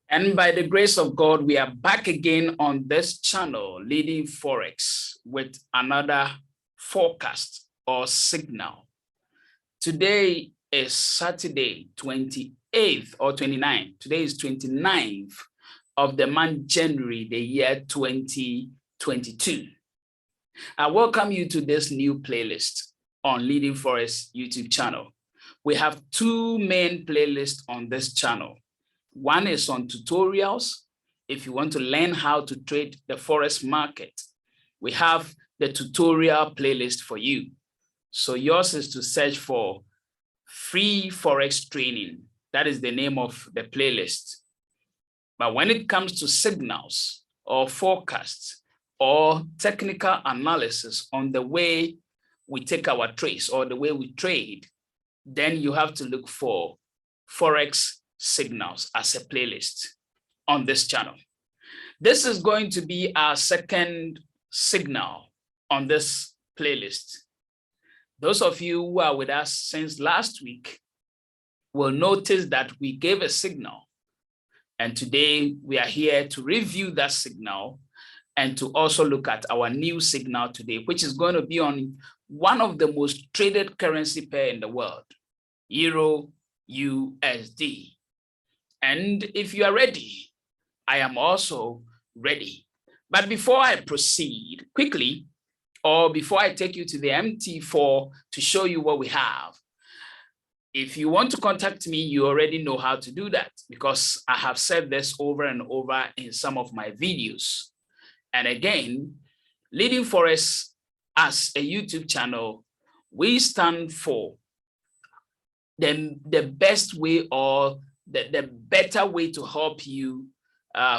And by the grace of God, we are back again on this channel, Leading Forex, with another forecast or signal. Today is Saturday, 28th or 29th. Today is 29th of the month January, the year 2022. I welcome you to this new playlist on Leading Forex YouTube channel. We have two main playlists on this channel. One is on tutorials. If you want to learn how to trade the Forex market, we have the tutorial playlist for you. So yours is to search for free Forex training. That is the name of the playlist. But when it comes to signals or forecasts or technical analysis on the way we take our trades or the way we trade, then you have to look for Forex signals as a playlist on this channel. This is going to be our second signal on this playlist. Those of you who are with us since last week will notice that we gave a signal, and today we are here to review that signal and to also look at our new signal today, which is going to be on one of the most traded currency pair in the world, EURUSD. And if you are ready, I am also ready. But before I proceed quickly, or before I take you to the MT4 to show you what we have, if you want to contact me, you already know how to do that because I have said this over and over in some of my videos. And again, Leading Forex as a YouTube channel, we stand for the best way or the better way to help you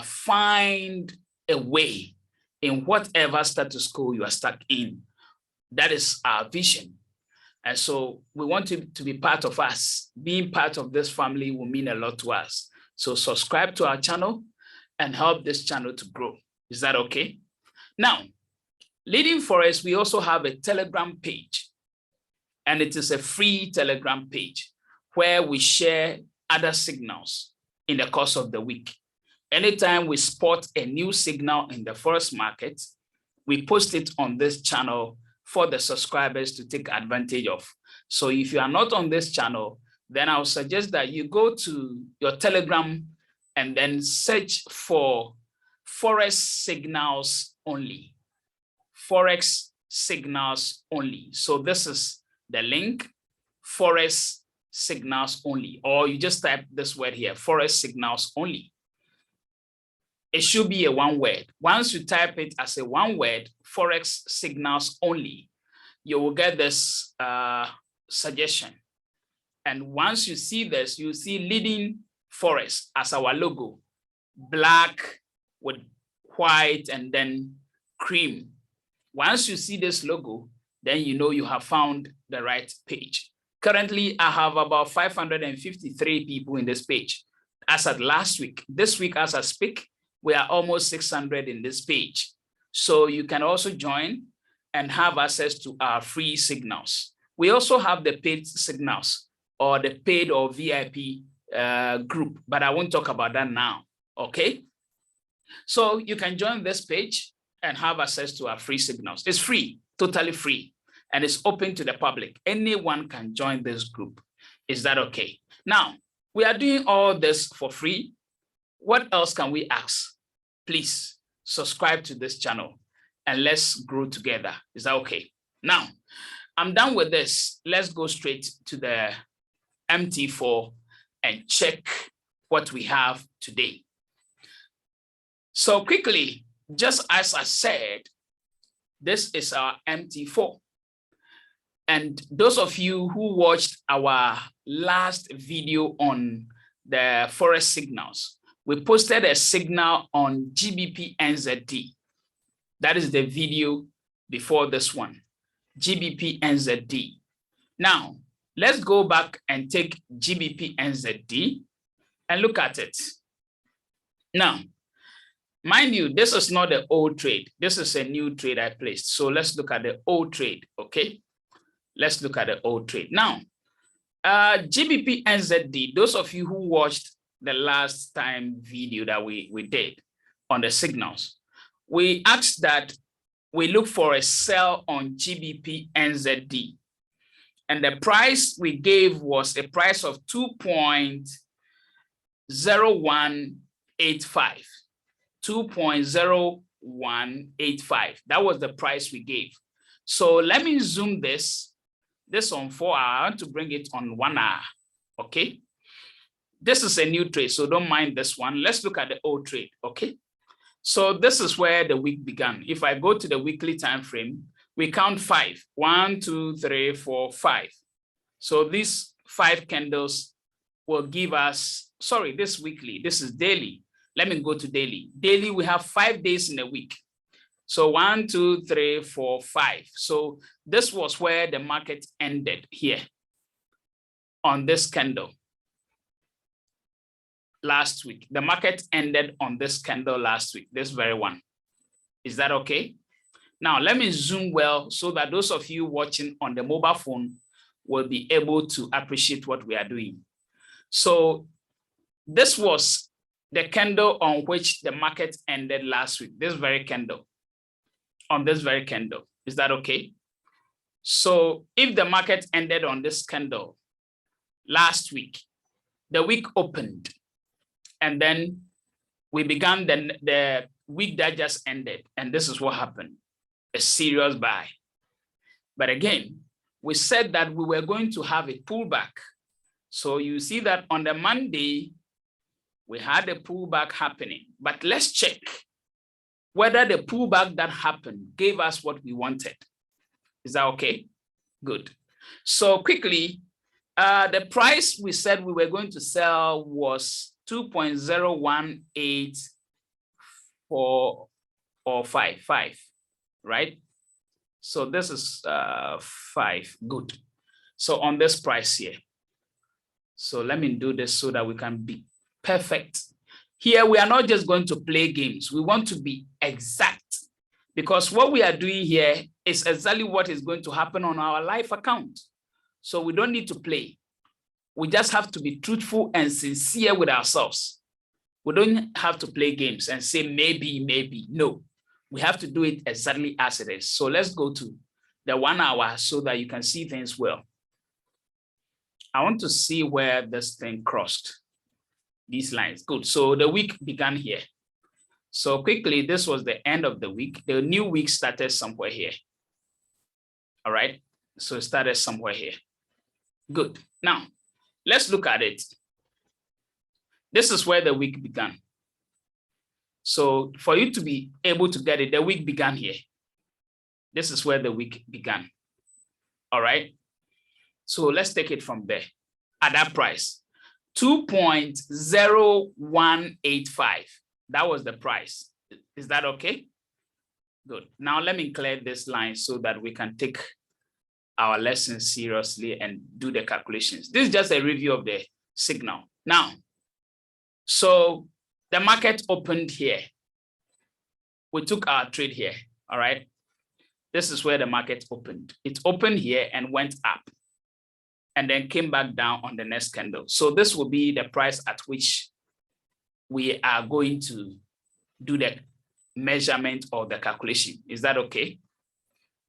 find a way in whatever status quo you are stuck in. That is our vision. And so we want you to be part of us. Being part of this family will mean a lot to us. So subscribe to our channel and help this channel to grow. Is that okay? Now, Leading Forex, we also have a Telegram page. And it is a free Telegram page where we share other signals in the course of the week. Anytime we spot a new signal in the Forex market, we post it on this channel for the subscribers to take advantage of. So if you are not on this channel, then I would suggest that you go to your Telegram and then search for Forex signals only. Forex signals only. So this is the link, Forex signals only, or you just type this word here, Forex signals only. It should be a one word. Once you type it as a one word, Forex signals only, you will get this suggestion. And once you see this, you see Leading Forex as our logo, black with white and then cream. Once you see this logo, then you know you have found the right page. Currently, I have about 553 people in this page. As at last week, this week as I speak, we are almost 600 in this page. So you can also join and have access to our free signals. We also have the paid signals or the paid or VIP group, but I won't talk about that now, okay? So you can join this page and have access to our free signals. It's free, totally free. And it's open to the public. Anyone can join this group. Is that okay? Now, we are doing all this for free. What else can we ask? Please subscribe to this channel and let's grow together. Is that okay? Now, I'm done with this. Let's go straight to the MT4 and check what we have today. So quickly, just as I said, this is our MT4. And those of you who watched our last video on the Forex signals, we posted a signal on GBP NZD. That is the video before this one, GBP NZD. Now, let's go back and take GBP NZD and look at it. Now, mind you, this is not the old trade. This is a new trade I placed. So let's look at the old trade, okay? Let's look at the old trade. Now, GBP NZD, those of you who watched the last time video that we did on the signals. We asked that we look for a sell on GBP NZD. And the price we gave was a price of 2.0185. 2.0185. That was the price we gave. So let me zoom this on 4 hours. I want to bring it on 1 hour. Okay. This is a new trade, so don't mind this one. Let's look at the old trade. Okay. So this is where the week began. If I go to the weekly time frame, we count 5. 1, 2, 3, 4, 5. So these 5 candles will give us, sorry, this weekly, this is daily. Let me go to daily. Daily, we have 5 days in a week. So 1, 2, 3, 4, 5. So this was where the market ended here on this candle last week. The market ended on this candle last week, this very one. Is that okay? Now, let me zoom well so that those of you watching on the mobile phone will be able to appreciate what we are doing. So this was the candle on which the market ended last week, this very candle, on this very candle. Is that okay? So if the market ended on this candle last week, the week opened, and then we began the week that just ended, and this is what happened, a serious buy. But again, we said that we were going to have a pullback. So you see that on the Monday, we had a pullback happening, but let's check whether the pullback that happened gave us what we wanted. Is that okay? Good. So quickly, the price we said we were going to sell was 2.0184 or 5, right? So this is 5, good. So on this price here. So let me do this so that we can be perfect. Here, we are not just going to play games. We want to be exact, because what we are doing here is exactly what is going to happen on our live account. So we don't need to play. We just have to be truthful and sincere with ourselves. We don't have to play games and say maybe, maybe. No, we have to do it exactly as it is. So let's go to the 1 hour so that you can see things well. I want to see where this thing crossed these lines. Good. So the week began here. So quickly, this was the end of the week. The new week started somewhere here. All right. So it started somewhere here. Good. Now, let's look at it. This is where the week began. So for you to be able to get it, the week began here. This is where the week began. All right. So let's take it from there. At that price, 2.0185. That was the price. Is that okay? Good. Now let me clear this line so that we can take our lesson seriously and do the calculations. This is just a review of the signal. Now, so the market opened here. We took our trade here, all right? This is where the market opened. It opened here and went up and then came back down on the next candle. So this will be the price at which we are going to do the measurement or the calculation. Is that okay?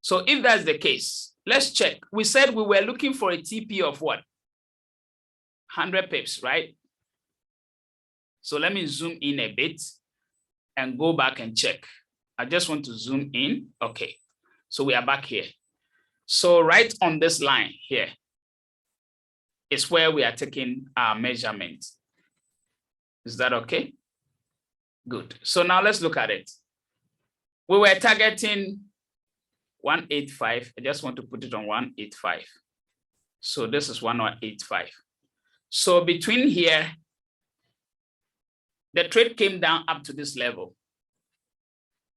So if that's the case, let's check. We said we were looking for a TP of what? 100 pips, right? So let me zoom in a bit and go back and check. I just want to zoom in. Okay. So we are back here. So right on this line here is where we are taking our measurement. Is that okay? Good. So now let's look at it. We were targeting 185. I just want to put it on 185. So this is 185. So between here, the trade came down up to this level.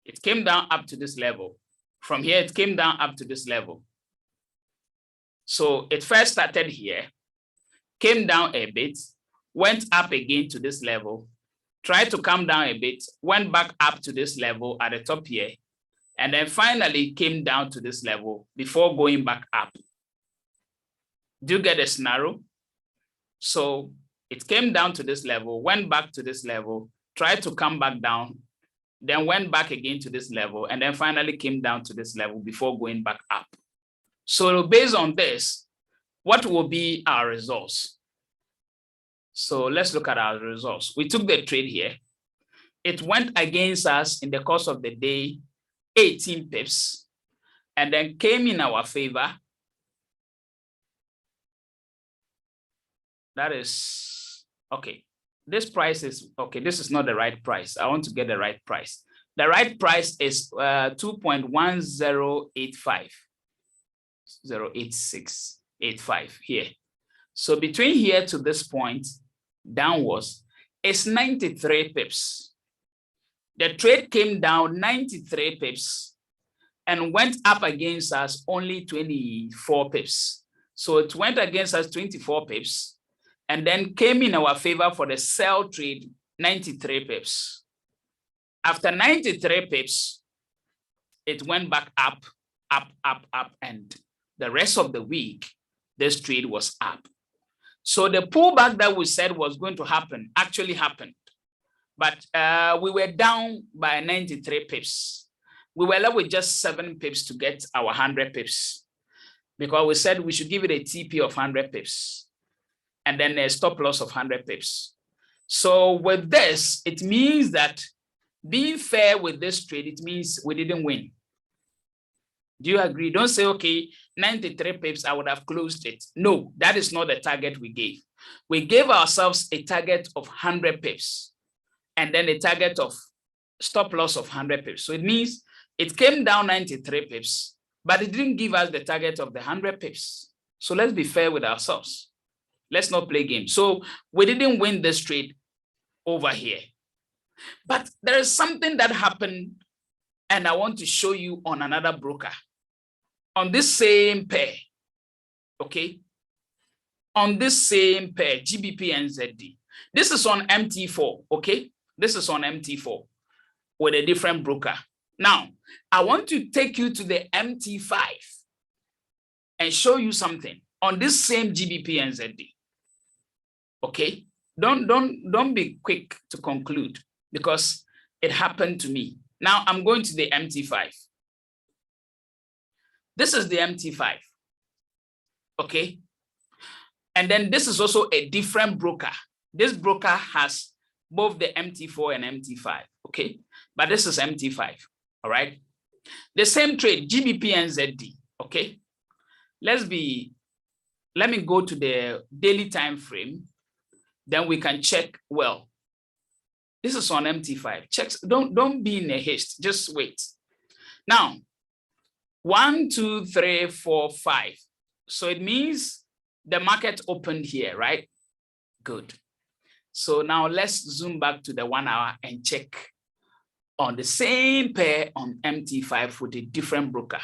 It came down up to this level. From here, it came down up to this level. So it first started here, came down a bit, went up again to this level, tried to come down a bit, went back up to this level at the top here, and then finally came down to this level before going back up. Do you get the scenario? So It came down to this level, went back to this level, tried to come back down, then went back again to this level, and then finally came down to this level before going back up. So based on this, what will be our results? So let's look at our results. We took the trade here. It went against us in the course of the day, 18 pips, and then came in our favor. That is, okay. This price is, okay, this is not the right price. I want to get the right price. The right price is 2.1085, 0.8685 here. So between here to this point, downwards, is 93 pips. The trade came down 93 pips and went up against us only 24 pips. So it went against us 24 pips and then came in our favor for the sell trade 93 pips. After 93 pips, it went back up, and the rest of the week, this trade was up. So the pullback that we said was going to happen actually happened. But we were down by 93 pips. We were left with just 7 pips to get our 100 pips because we said we should give it a TP of 100 pips and then a stop loss of 100 pips. So with this, it means that being fair with this trade, it means we didn't win. Do you agree? Don't say, okay, 93 pips, I would have closed it. No, that is not the target we gave. We gave ourselves a target of 100 pips and then a target of stop loss of 100 pips. So it means it came down 93 pips, but it didn't give us the target of the 100 pips. So let's be fair with ourselves. Let's not play games. So we didn't win this trade over here. But there is something that happened, and I want to show you on another broker. On this same pair, okay? On this same pair, GBP and ZD. This is on MT4, okay? This is on MT4 with a different broker. Now, I want to take you to the MT5 and show you something on this same GBP and ZD, okay? Don't be quick to conclude because it happened to me. Now, I'm going to the MT5. This is the MT5, okay? And then this is also a different broker. This broker has both the MT4 and MT5, okay? But this is MT5, all right? The same trade, GBP and ZD, okay? Let me go to the daily time frame, then we can check well. This is on MT5. Check, don't be in a haste, just wait. Now, 1, 2, 3, 4, 5. So it means the market opened here, right? Good. So now let's zoom back to the 1 hour and check on the same pair on MT5 with a different broker.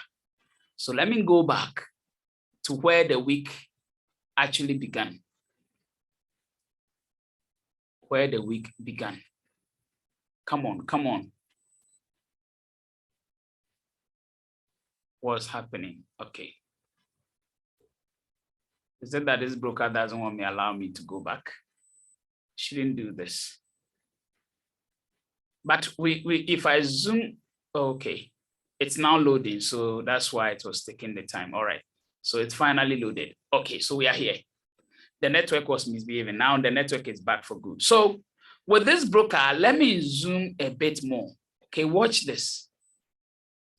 So let me go back to where the week actually began. Where the week began. Come on, come on. What's happening? Okay. Is it that this broker doesn't want me allow me to go back? Shouldn't do this. But if I zoom, okay, it's now loading. So that's why it was taking the time. All right. So it's finally loaded. Okay, so we are here. The network was misbehaving. Now the network is back for good. So with this broker, let me zoom a bit more. Okay, watch this.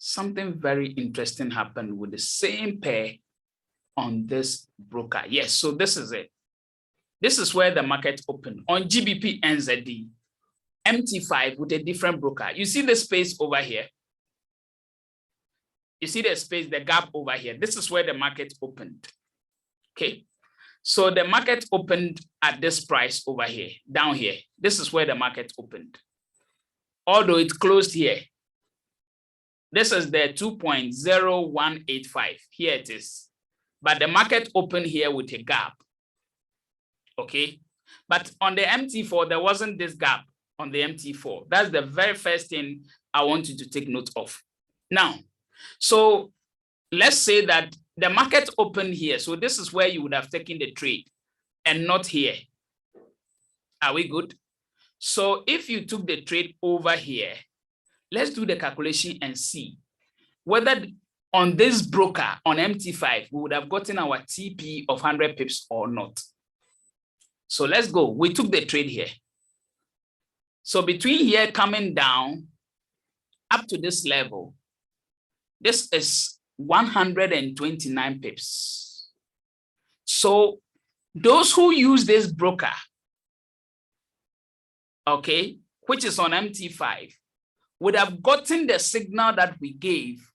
Something very interesting happened with the same pair on this broker. Yes, so this is it. This is where the market opened on GBP NZD, MT5 with a different broker. You see the space over here? You see the space, the gap over here? This is where the market opened. Okay, so the market opened at this price over here, down here. This is where the market opened. Although it closed here. This is the 2.0185. Here it is. But the market opened here with a gap. Okay. But on the MT4, there wasn't this gap on the MT4. That's the very first thing I want you to take note of. Now, so let's say that the market opened here. So this is where you would have taken the trade and not here. Are we good? So if you took the trade over here, let's do the calculation and see whether on this broker on MT5, we would have gotten our TP of 100 pips or not. So let's go. We took the trade here. So between here coming down up to this level, this is 129 pips. So those who use this broker, okay, which is on MT5, would have gotten the signal that we gave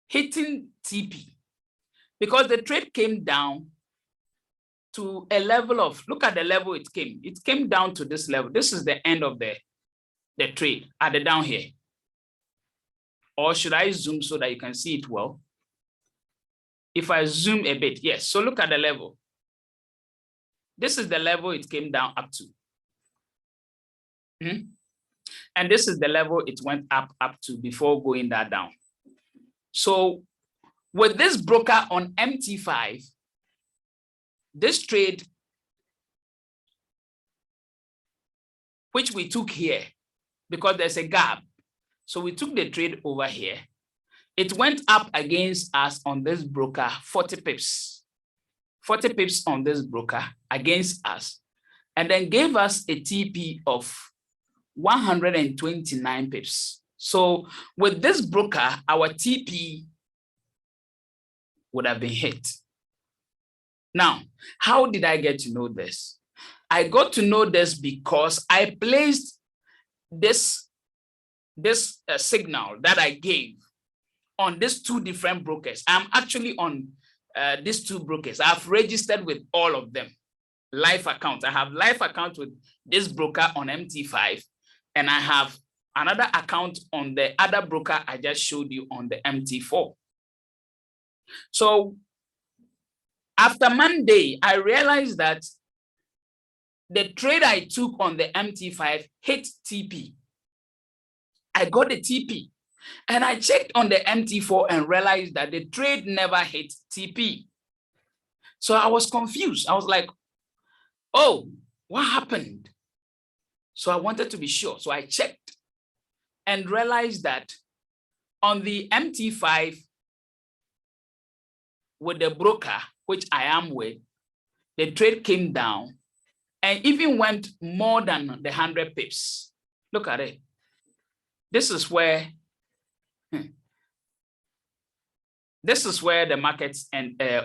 hitting TP, because the trade came down to a level of, look at the level it came down to this level. This is the end of the trade at the down here. Or should I zoom so that you can see it well? If I zoom a bit, yes. So look at the level. This is the level it came down up to. And this is the level it went up to before going that down. So with this broker on MT5, this trade, which we took here, because there's a gap, so we took the trade over here. It went up against us on this broker 40 pips. 40 pips on this broker against us, and then gave us a TP of 129 pips. So with this broker, our TP would have been hit. Now, how did I get to know this? I got to know this because I placed this signal that I gave on these two different brokers. I'm actually on these two brokers. I've registered with all of them. Live account. I have live account with this broker on MT5, and I have another account on the other broker I just showed you on the MT4. So after Monday, I realized that the trade I took on the MT5 hit TP. I got the TP, and I checked on the MT4 and realized that the trade never hit TP. So I was confused. I was like, oh, what happened? So I wanted to be sure. So I checked and realized that on the MT5 with the broker, which I am with, the trade came down and even went more than the 100 pips. Look at it. This is where the markets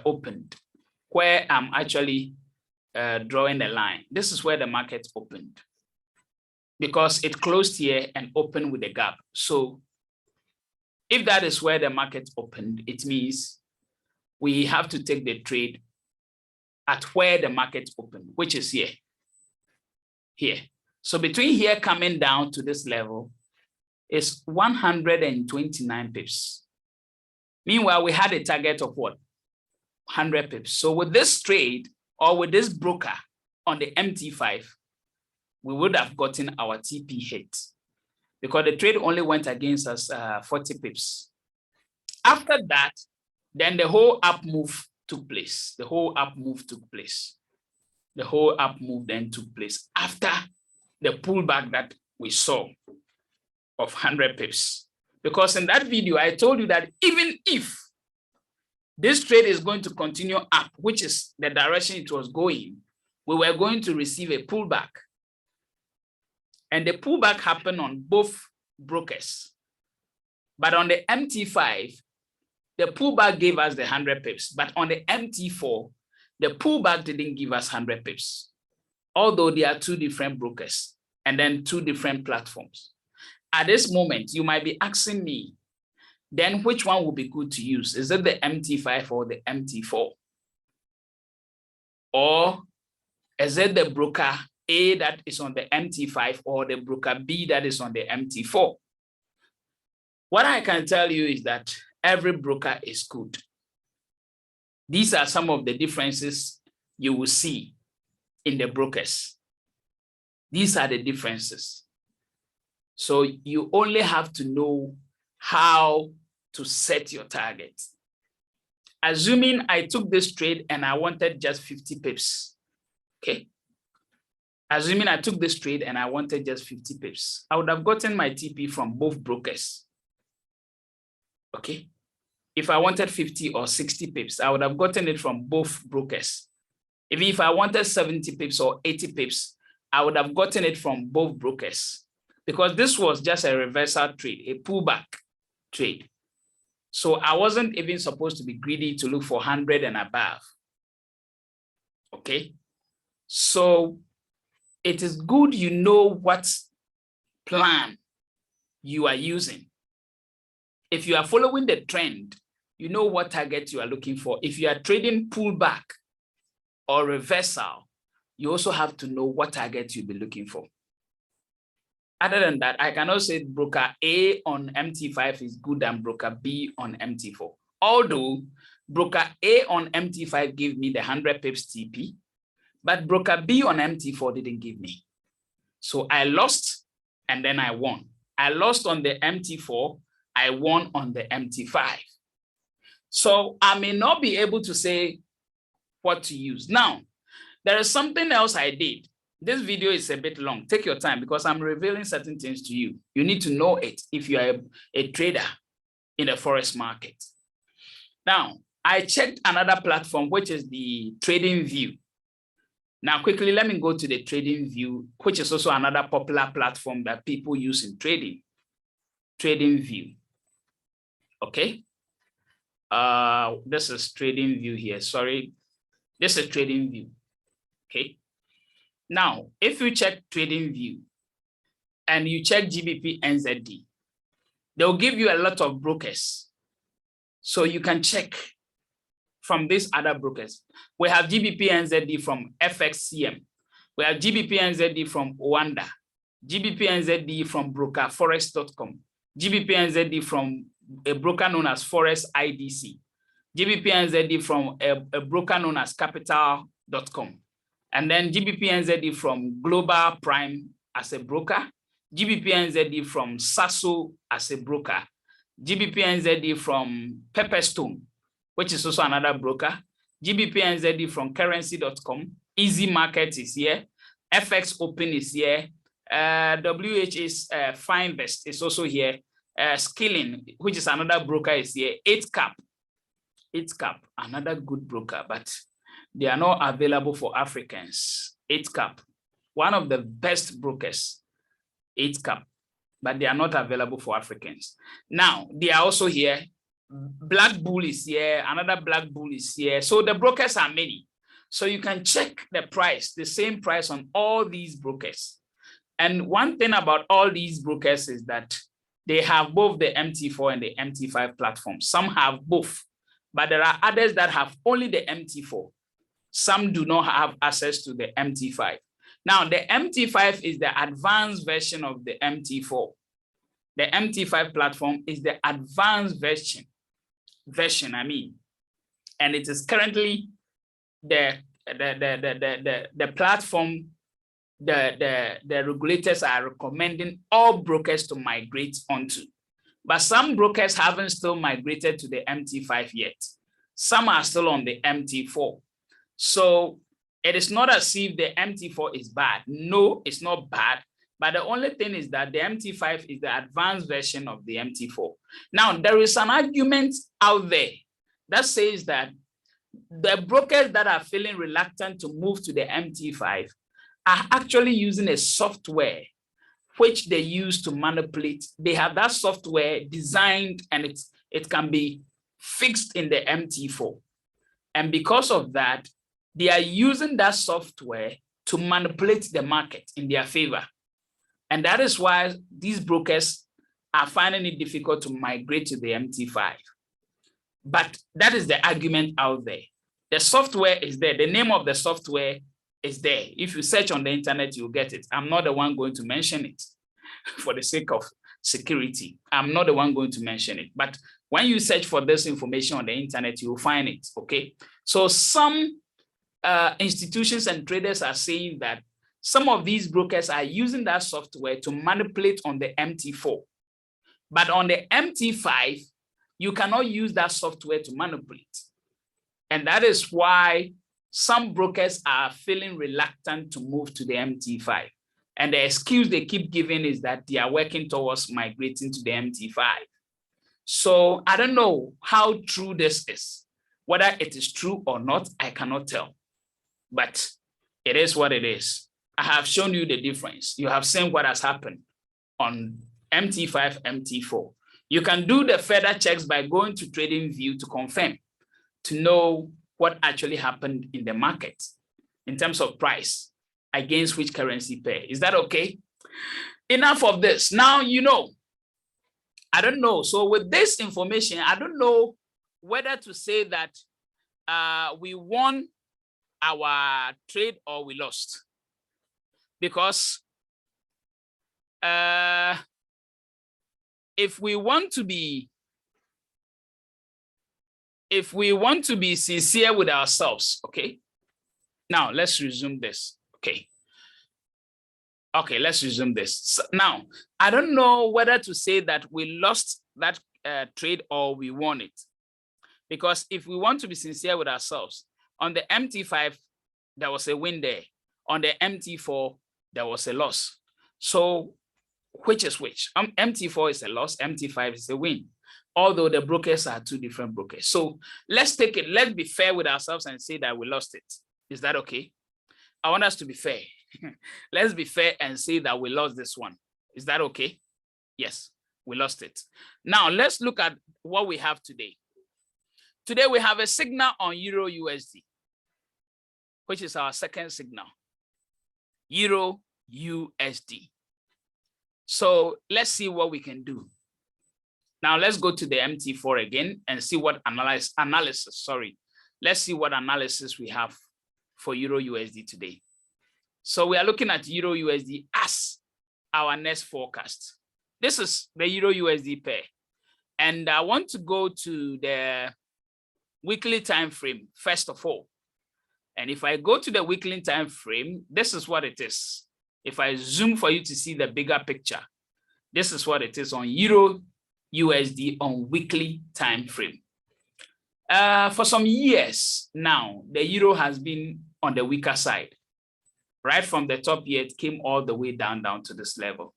opened, where I'm actually drawing the line. This is where the market opened, because it closed here and opened with a gap. So if that is where the market opened, it means we have to take the trade at where the market opened, which is here. So between here coming down to this level is 129 pips. Meanwhile, we had a target of what? 100 pips. So with this trade or with this broker on the MT5, we would have gotten our TP hit, because the trade only went against us 40 pips. After that, then the whole up move took place. The whole up move took place. The whole up move then took place after the pullback that we saw of 100 pips. Because in that video, I told you that even if this trade is going to continue up, which is the direction it was going, we were going to receive a pullback. And the pullback happened on both brokers. But on the MT5, the pullback gave us the 100 pips. But on the MT4, the pullback didn't give us 100 pips. Although there are two different brokers and then two different platforms. At this moment, you might be asking me, then which one would be good to use? Is it the MT5 or the MT4? Or is it the broker A that is on the MT5 or the broker B that is on the MT4? What I can tell you is that every broker is good. These are some of the differences you will see in the brokers. These are the differences. So you only have to know how to set your target. Assuming I took this trade and I wanted just 50 pips, okay? Assuming I took this trade and I wanted just 50 pips, I would have gotten my TP from both brokers. Okay. If I wanted 50 or 60 pips, I would have gotten it from both brokers. Even if I wanted 70 pips or 80 pips, I would have gotten it from both brokers, because this was just a reversal trade, a pullback trade. So I wasn't even supposed to be greedy to look for 100 and above. Okay. So it is good you know what plan you are using. If you are following the trend, you know what target you are looking for. If you are trading pullback or reversal, you also have to know what target you'll be looking for. Other than that, I cannot say broker A on MT5 is good than broker B on MT4. Although broker A on MT5 gave me the 100 pips TP, but broker B on MT4 didn't give me. So I lost and then I won. I lost on the MT4, I won on the MT5. So I may not be able to say what to use. Now, there is something else I did. This video is a bit long. Take your time because I'm revealing certain things to you. You need to know it if you are a trader in the Forex market. Now, I checked another platform, which is the Trading View. Now, quickly, let me go to the Trading View, which is also another popular platform that people use in trading. Trading View. Okay. This is Trading View here. Sorry. This is Trading View. Okay. Now, if you check Trading View and you check GBP NZD, they'll give you a lot of brokers. So you can check from these other brokers. We have GBP NZD from FXCM. We have GBP NZD from Oanda. GBP NZD from broker Forex.com. GBP NZD from a broker known as Forex IDC. GBP NZD from a broker known as Capital.com. And then GBP NZD from Global Prime as a broker. GBP NZD from Sasso as a broker. GBP NZD from Pepperstone, which is also another broker. GBP NZD from Currency.com. Easy Market is here. FX Open is here. WH's Finevest is also here. Skilling, which is another broker, is here. 8cap, another good broker, but they are not available for Africans. 8cap, one of the best brokers, 8cap, but they are not available for Africans. Now, they are also here. Black Bull is here, another Black Bull is here. So the brokers are many. So you can check the price, the same price on all these brokers. And one thing about all these brokers is that they have both the MT4 and the MT5 platforms. Some have both, but there are others that have only the MT4. Some do not have access to the MT5. Now, the MT5 is the advanced version of the MT4. The MT5 platform is the advanced version, and it is currently the platform the regulators are recommending all brokers to migrate onto. But some brokers haven't still migrated to the MT5 yet. Some are still on the MT4. So it is not as if the MT4 is bad. No, it's not bad. But the only thing is that the MT5 is the advanced version of the MT4. Now, there is an argument out there that says that the brokers that are feeling reluctant to move to the MT5 are actually using a software which they use to manipulate. They have that software designed and it can be fixed in the MT4. And because of that, they are using that software to manipulate the market in their favor. And that is why these brokers are finding it difficult to migrate to the MT5. But that is the argument out there. The software is there. The name of the software is there. If you search on the internet, you'll get it. I'm not the one going to mention it for the sake of security. I'm not the one going to mention it. But when you search for this information on the internet, you'll find it, okay? So some institutions and traders are saying that some of these brokers are using that software to manipulate on the MT4. But on the MT5, you cannot use that software to manipulate. And that is why some brokers are feeling reluctant to move to the MT5. And the excuse they keep giving is that they are working towards migrating to the MT5. So I don't know how true this is. Whether it is true or not, I cannot tell. But it is what it is. I have shown you the difference. You have seen what has happened on MT5, MT4. You can do the further checks by going to TradingView to confirm, to know what actually happened in the market in terms of price against which currency pair. Is that okay? Enough of this. Now, you know, I don't know. So with this information, I don't know whether to say that we won our trade or we lost. Because if we want to be sincere with ourselves, okay? Now let's resume this. Okay, let's resume this. So now, I don't know whether to say that we lost that trade or we won it. Because if we want to be sincere with ourselves, on the MT5, there was a win there. On the MT4, there was a loss. So which is which? MT4 is a loss, MT5 is a win. Although the brokers are two different brokers. So let's take it, let's be fair with ourselves and say that we lost it. Is that okay? I want us to be fair. Let's be fair and say that we lost this one. Is that okay? Yes, we lost it. Now let's look at what we have today. Today we have a signal on Euro USD, which is our second signal. Euro USD. So let's see what we can do. Now let's go to the MT4 again and see what analysis. Let's see what analysis we have for Euro USD today. So we are looking at Euro USD as our next forecast. This is the Euro USD pair. And I want to go to the weekly time frame first of all. And if I go to the weekly time frame, this is what it is. If I zoom for you to see the bigger picture, this is what it is on Euro USD on weekly time frame. For some years now, the euro has been on the weaker side. Right from the top here, it came all the way down to this level.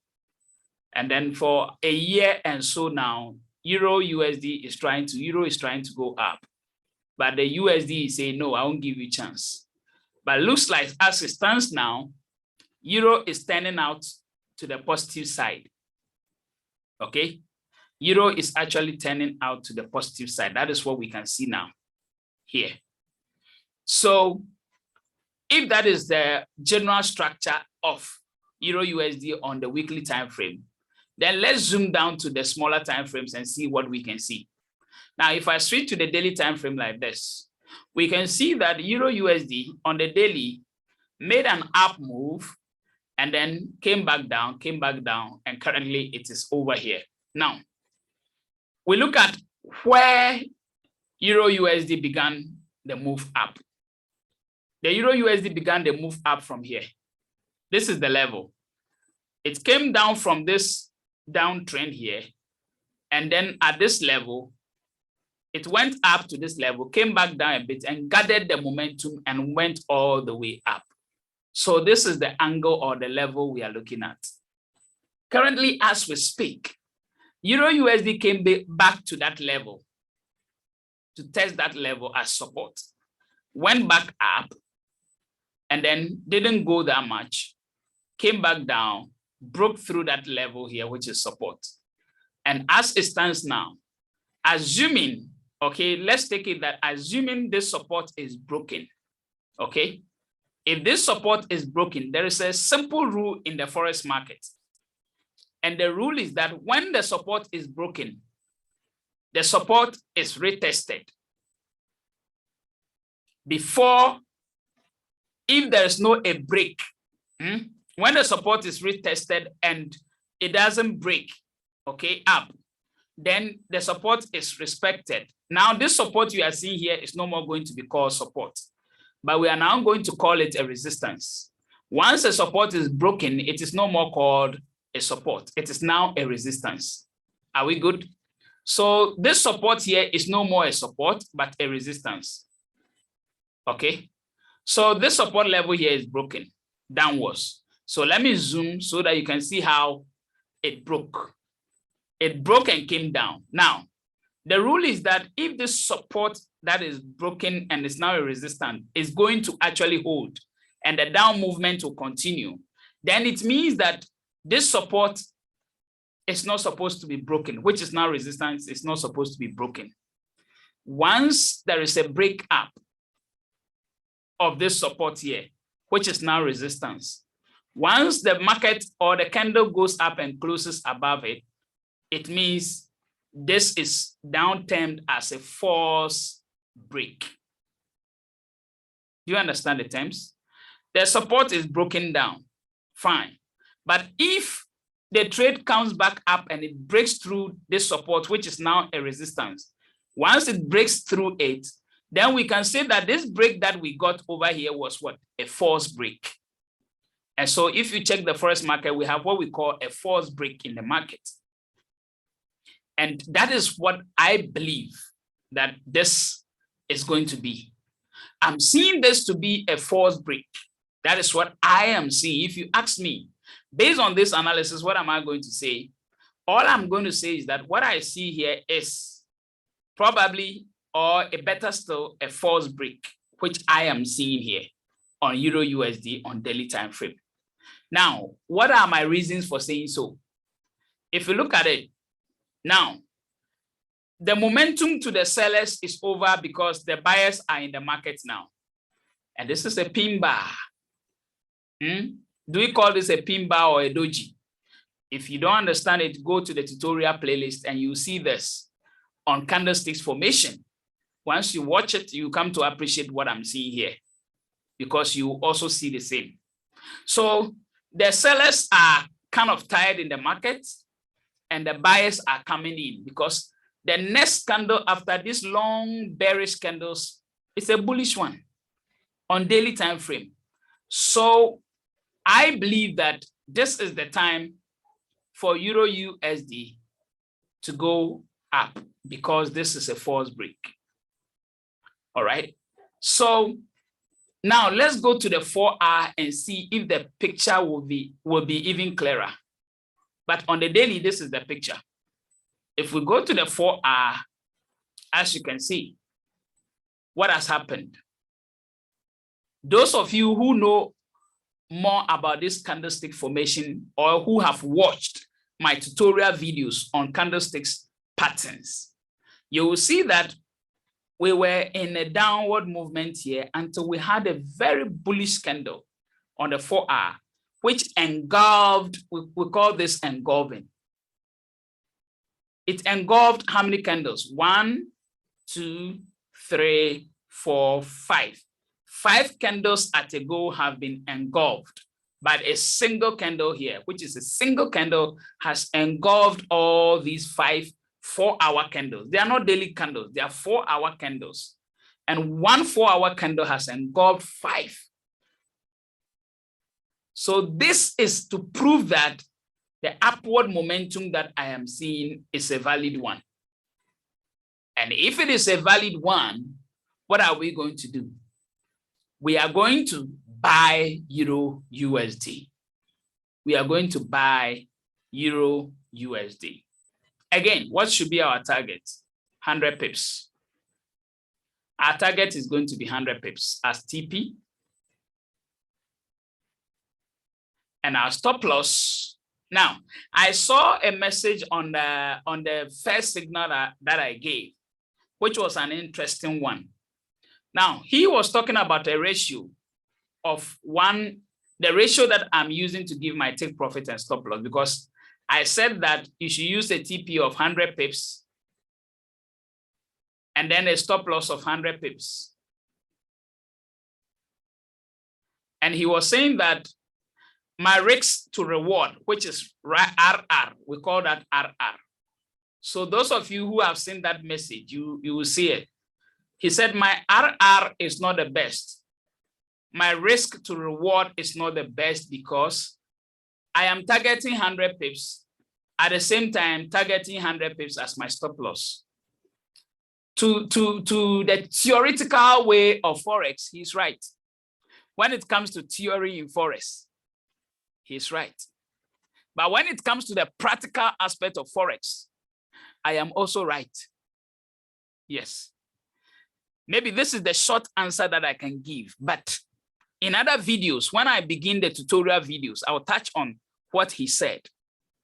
And then for a year and so now, Euro is trying to go up. But the USD is saying, no, I won't give you a chance. But it looks like as it stands now, Euro is turning out to the positive side. Okay? Euro is actually turning out to the positive side. That is what we can see now here. So if that is the general structure of Euro USD on the weekly time frame, then let's zoom down to the smaller time frames and see what we can see. Now, if I switch to the daily time frame like this, we can see that Euro USD on the daily made an up move and then came back down, and currently it is over here. Now, we look at where Euro USD began the move up. The Euro USD began the move up from here. This is the level. It came down from this downtrend here. And then at this level, it went up to this level, came back down a bit and gathered the momentum and went all the way up. So this is the angle or the level we are looking at. Currently, as we speak, Euro USD came back to that level to test that level as support. Went back up and then didn't go that much, came back down, broke through that level here, which is support. And as it stands now, assuming, okay, let's take it that assuming this support is broken, okay? If this support is broken, there is a simple rule in the Forex market. And the rule is that when the support is broken, the support is retested before, if there is no a break, when the support is retested and it doesn't break, okay, up, then the support is respected. Now, this support you are seeing here is no more going to be called support, but we are now going to call it a resistance. Once a support is broken, it is no more called a support. It is now a resistance. Are we good? So this support here is no more a support, but a resistance. Okay. So this support level here is broken downwards. So let me zoom so that you can see how it broke. It broke and came down. Now, the rule is that if this support that is broken and is now a resistance is going to actually hold and the down movement will continue, then it means that this support is not supposed to be broken, which is now resistance, is not supposed to be broken. Once there is a break up of this support here, which is now resistance, once the market or the candle goes up and closes above it, it means this is down termed as a false break. Do you understand the terms? The support is broken down, fine. But if the trade comes back up and it breaks through this support, which is now a resistance, once it breaks through it, then we can say that this break that we got over here was what? A false break. And so if you check the Forex market, we have what we call a false break in the market. And that is what I believe that this is going to be. I'm seeing this to be a false break. That is what I am seeing. If you ask me, based on this analysis, what am I going to say? All I'm going to say is that what I see here is probably, or a better still, a false break, which I am seeing here on Euro USD on daily time frame. Now, what are my reasons for saying so? If you look at it, now, the momentum to the sellers is over because the buyers are in the market now. And this is a pin bar. Do we call this a pin bar or a doji? If you don't understand it, go to the tutorial playlist and you see this on candlesticks formation. Once you watch it, you come to appreciate what I'm seeing here because you also see the same. So the sellers are kind of tired in the market and the buyers are coming in because the next candle after this long bearish candles is a bullish one on daily time frame. So I believe that this is the time for Euro USD to go up because this is a false break. All right. So now let's go to the 4-hour and see if the picture will be even clearer. But on the daily, this is the picture. If we go to the 4-hour, as you can see, what has happened? Those of you who know more about this candlestick formation or who have watched my tutorial videos on candlesticks patterns, you will see that we were in a downward movement here until we had a very bullish candle on the 4-hour, which engulfed, we call this engulfing. It engulfed how many candles? 1, 2, 3, 4, 5. 5 candles at a go have been engulfed, but a single candle here, which is a single candle, has engulfed all these 5 4-hour candles. They are not daily candles, they are 4-hour candles. And one 4-hour candle has engulfed 5. So this is to prove that the upward momentum that I am seeing is a valid one. And if it is a valid one, what are we going to do? We are going to buy Euro USD. We are going to buy Euro USD. Again, what should be our target? 100 pips. Our target is going to be 100 pips as TP. And our stop loss. Now, I saw a message on the first signal that I gave, which was an interesting one. Now, he was talking about a ratio of 1, the ratio that I'm using to give my take profit and stop loss, because I said that you should use a TP of 100 pips and then a stop loss of 100 pips. And he was saying that my risk to reward, which is RR, we call that RR. So those of you who have seen that message, you will see it. He said, my RR is not the best. My risk to reward is not the best because I am targeting 100 pips, at the same time targeting 100 pips as my stop loss. To the theoretical way of Forex, he's right. When it comes to theory in Forex, he's right. But when it comes to the practical aspect of Forex, I am also right. Yes. Maybe this is the short answer that I can give. But in other videos, when I begin the tutorial videos, I'll touch on what he said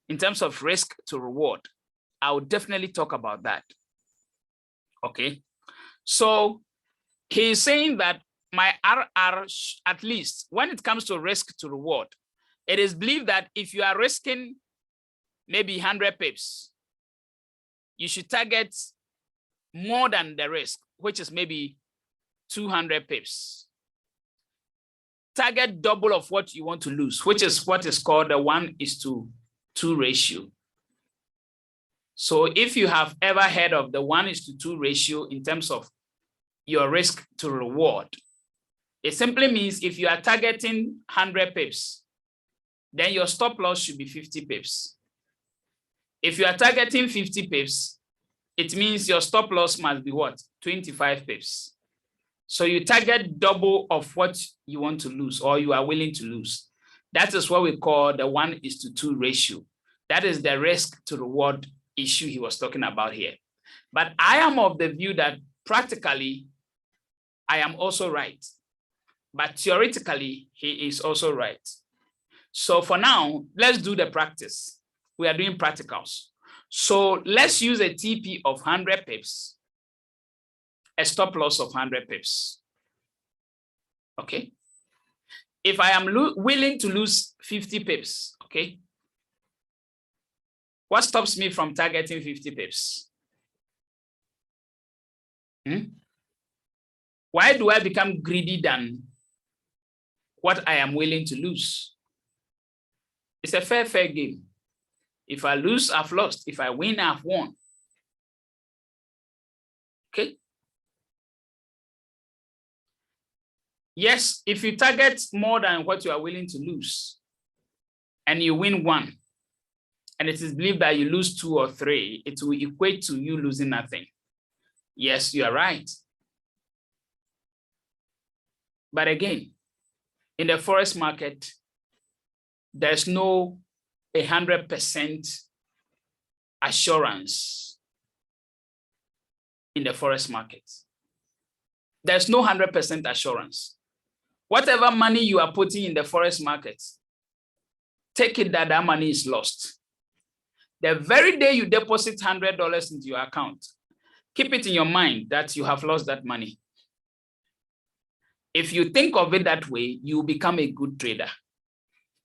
in terms of risk to reward. I will definitely talk about that. Okay. So he's saying that my RR, at least when it comes to risk to reward, it is believed that if you are risking maybe 100 pips, you should target more than the risk, which is maybe 200 pips. Target double of what you want to lose, which is what is called the 1:2 ratio. So if you have ever heard of the 1:2 ratio in terms of your risk to reward, it simply means if you are targeting 100 pips, then your stop loss should be 50 pips. If you are targeting 50 pips, it means your stop loss must be what? 25 pips. So you target double of what you want to lose or you are willing to lose. That is what we call the 1:2 ratio. That is the risk to reward issue he was talking about here. But I am of the view that practically, I am also right. But theoretically, he is also right. So for now, let's do the practice. We are doing practicals. So let's use a TP of 100 pips, a stop loss of 100 pips. Okay. If I am willing to lose 50 pips, okay, what stops me from targeting 50 pips? Why do I become greedy than what I am willing to lose? It's a fair game. If I lose, I've lost. If I win, I've won. Okay. Yes, if you target more than what you are willing to lose and you win one, and it is believed that you lose 2 or 3, it will equate to you losing nothing. Yes, you are right. But again, in the Forex market, there's no 100% assurance in the Forex market. There's no 100% assurance. Whatever money you are putting in the Forex market, take it that that money is lost. The very day you deposit $100 into your account, keep it in your mind that you have lost that money. If you think of it that way, you become a good trader.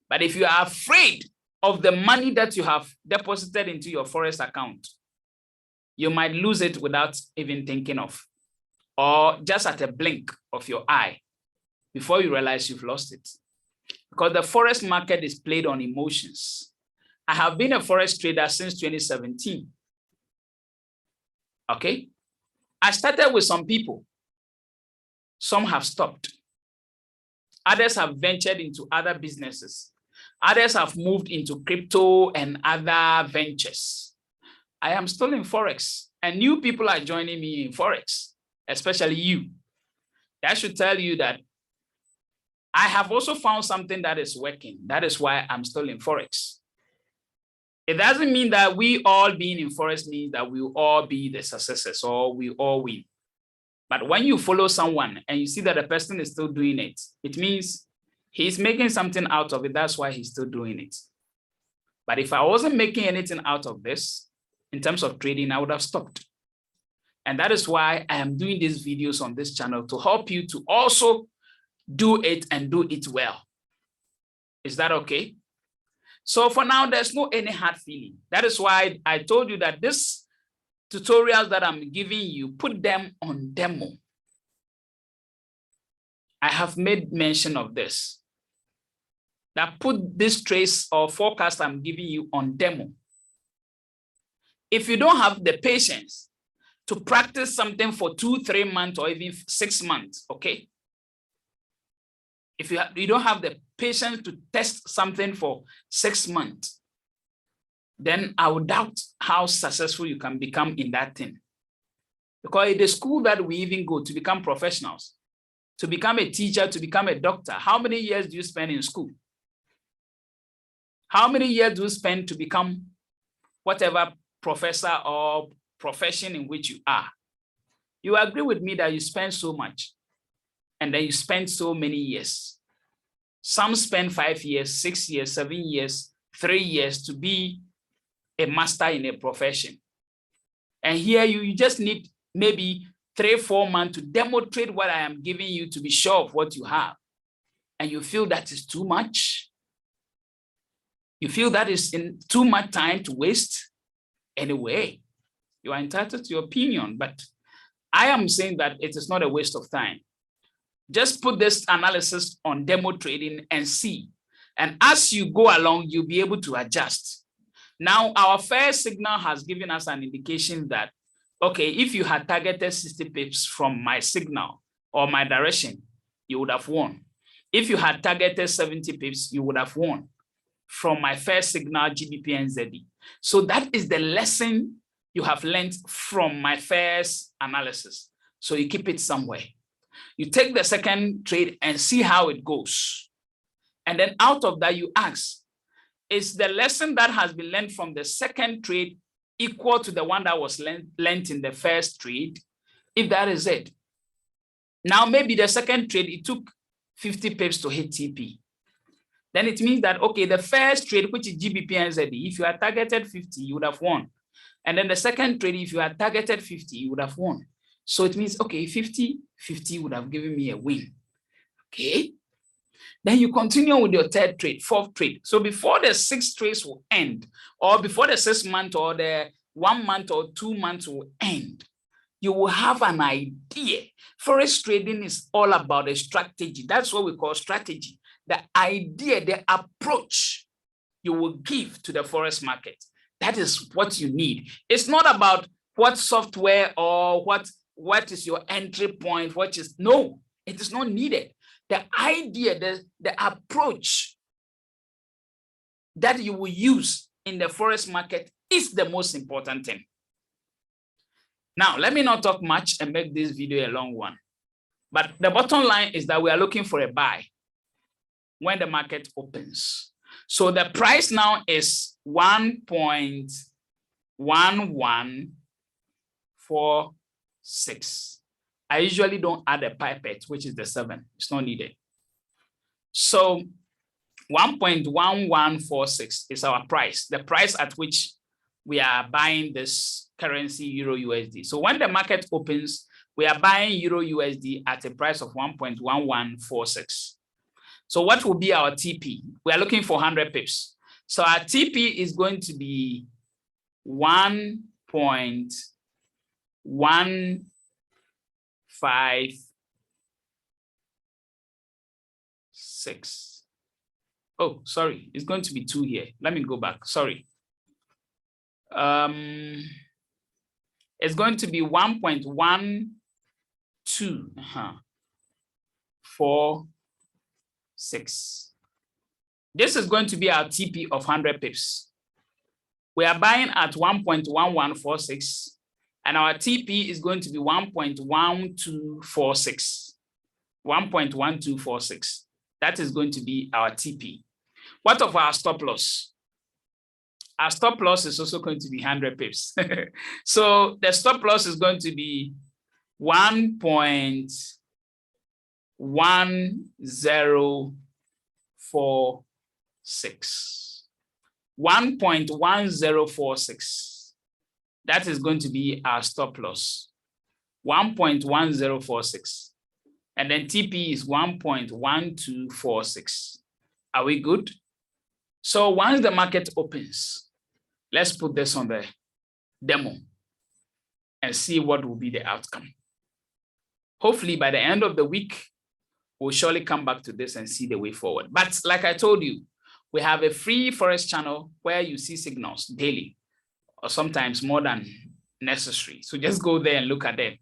But if you are afraid of the money that you have deposited into your Forex account, you might lose it without even thinking of, or just at a blink of your eye before you realize you've lost it. Because the Forex market is played on emotions. I have been a Forex trader since 2017. Okay. I started with some people. Some have stopped. Others have ventured into other businesses. Others have moved into crypto and other ventures. I am still in Forex, and new people are joining me in Forex, especially you. That should tell you that I have also found something that is working. That is why I'm still in Forex. It doesn't mean that we all being in Forex means that we will all be the successors or we all win. But when you follow someone and you see that the person is still doing it, it means he's making something out of it. That's why he's still doing it. But if I wasn't making anything out of this, in terms of trading, I would have stopped. And that is why I am doing these videos on this channel to help you to also do it and do it well. Is that okay? So for now, there's no any hard feeling. That is why I told you that this tutorials that I'm giving you, put them on demo. I have made mention of this. That put this trace or forecast I'm giving you on demo. If you don't have the patience to practice something for 2, 3 months or even 6 months, okay? If you don't have the patience to test something for 6 months, then I would doubt how successful you can become in that thing. Because in the school that we even go to become professionals, To become a teacher, to become a doctor, how many years do you spend in school? How many years do you spend to become whatever professor or profession in which you are? You agree with me that you spend so much, and then you spend so many years. Some spend 5 years, 6 years, 7 years, 3 years to be a master in a profession. And here you just need maybe 3-4 months to demonstrate what I am giving you to be sure of what you have. And you feel that is too much. You feel that is in too much time to waste. Anyway, you are entitled to your opinion, but I am saying that it is not a waste of time. Just put this analysis on demo trading and see. And as you go along, you'll be able to adjust. Now, our first signal has given us an indication that, okay, if you had targeted 60 pips from my signal or my direction, you would have won. If you had targeted 70 pips, you would have won from my first signal, GBP and ZD. So that is the lesson you have learned from my first analysis. So you keep it somewhere. You take the second trade and see how it goes. And then out of that, you ask, is the lesson that has been learned from the second trade equal to the one that was learned in the first trade? If that is it. Now, maybe the second trade, it took 50 pips to hit TP. Then it means that, okay, the first trade, which is GBP and ZD, if you had targeted 50, you would have won. And then the second trade, if you had targeted 50, you would have won. So it means, okay, 50 would have given me a win. Okay. Then you continue with your third trade, fourth trade. So before the 6 trades will end, or before the 6 month or the 1 month or 2 months will end, you will have an idea. Forex trading is all about a strategy. That's what we call strategy. The idea, the approach you will give to the Forex market. That is what you need. It's not about what software or what is your entry point, no, it is not needed. The idea, the approach that you will use in the Forex market is the most important thing. Now, let me not talk much and make this video a long one. But the bottom line is that we are looking for a buy when the market opens. So the price now is 1.1146. I usually don't add a pipette, which is the 7. It's not needed. So 1.1146 is our price, the price at which we are buying this currency, Euro USD. So when the market opens, we are buying Euro USD at a price of 1.1146. So what will be our TP? We are looking for 100 pips. So our TP is going to be 1.156. Oh, sorry, it's going to be 2 here. Let me go back. Sorry. It's going to be 1.1246. This is going to be our TP of 100 pips. We are buying at 1.1146, and our TP is going to be 1.1246. 1.1246. That is going to be our TP. What of our stop loss? Our stop loss is also going to be 100 pips. So the stop loss is going to be 1.1046. 1.1046. That is going to be our stop loss. 1.1046. And then TP is 1.1246. Are we good? So once the market opens, let's put this on the demo and see what will be the outcome. Hopefully by the end of the week, we'll surely come back to this and see the way forward. But like I told you, we have a free Forex channel where you see signals daily, or sometimes more than necessary. So just go there and look at them.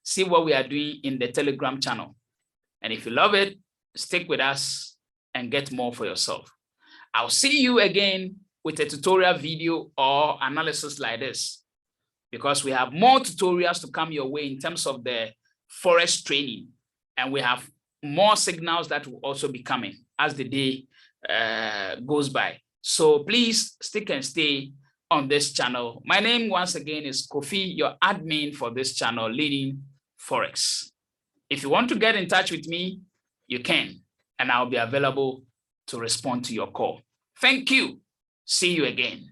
See what we are doing in the Telegram channel. And if you love it, stick with us and get more for yourself. I'll see you again with a tutorial video or analysis like this, because we have more tutorials to come your way in terms of the Forex training. and we have more signals that will also be coming as the day goes by. So please stick and stay on this channel. My name once again is Kofi, your admin for this channel, Leading Forex. If you want to get in touch with me, you can, and I'll be available to respond to your call. Thank you. See you again.